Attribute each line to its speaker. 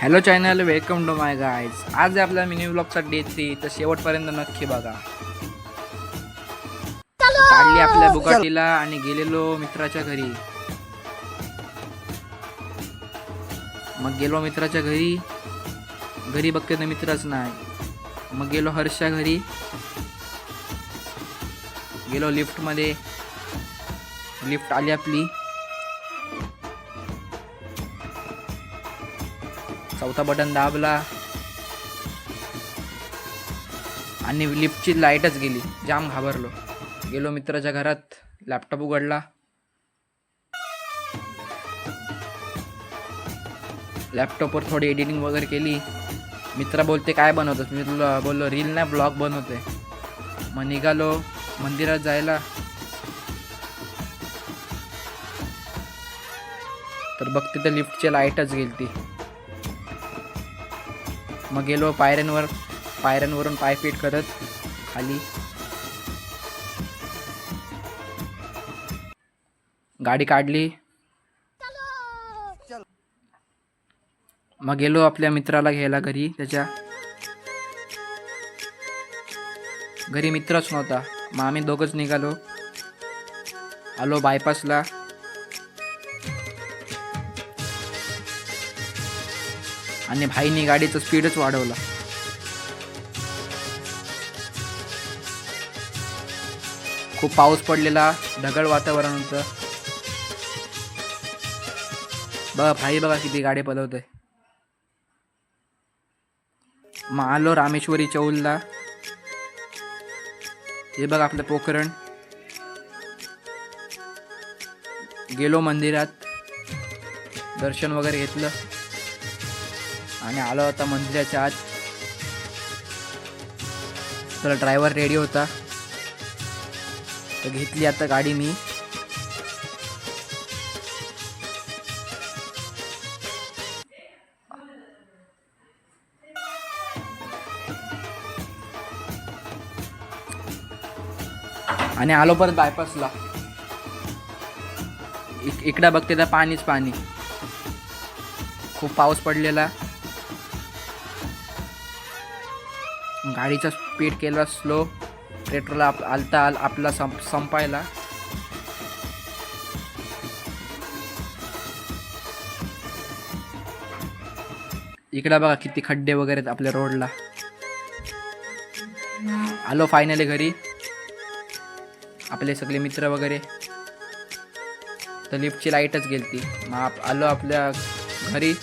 Speaker 1: Hello channel, welcome to my guys. आज आपल्या mini व्लॉगचा day 3, तर शेवटपर्यंत नक्की बघा. काढली आपल्या बुगाटीला आणि गेलेलो मित्राच्या घरी. मग गेलो मित्राच्या घरी. घरी बघते तर मित्रच नाही. मग गेलो हर्षच्या घरी. गेलो लिफ्टमध्ये. लिफ्ट आली आपली. चौथा बटन दाबला आणि लिफ्टची लाईटच गेली. जाम घाबरलो. गेलो मित्राच्या घरात. लॅपटॉप उघडला. लॅपटॉपवर थोडी एडिटिंग वगैरे केली. मित्र बोलते काय बनवतोस? मी तुला बोललो रील नाही, ब्लॉग बनवतोय. मग निघालो मंदिरात जायला. तर बघते तर लिफ्टची लाईटच गेली. मग गेलो पायऱ्यांवरून पाय पीट करत खाली. गाडी काढली. मग गेलो आपल्या मित्राला घ्यायला घरी. त्याच्या घरी मित्रच नव्हता. मग आम्ही दोघंच निघालो. आलो बायपासला. आणि भाईनी गाडीचं स्पीडच वाढवला. खूप पाऊस पडलेला, ढगाळ वातावरण होतं. बघा भाई, बघा किती गाडी पळवतोय. मग आलो रामेश्वरी चौलला. हे बघा आपलं पोखरण. गेलो मंदिरात. दर्शन वगैरे घेतलं आणि आलो होता मंदिराच्या आत. तर ड्रायव्हर रेडी होता. तर घेतली आता गाडी मी. आणि आलो परत बायपासला. इकडं बघते तर पाणीच पाणी. खूप पाऊस पडलेला. गाडीचा स्पीड केला स्लो. पेट्रोल आपला संपायला. इकडं बघा किती खड्डे वगैरे आहेत आपल्या रोडला. आलो फायनली घरी. आपले सगळे मित्र वगैरे. तर लिफ्टची लाईटच गेलती. मग आलो आपल्या घरी.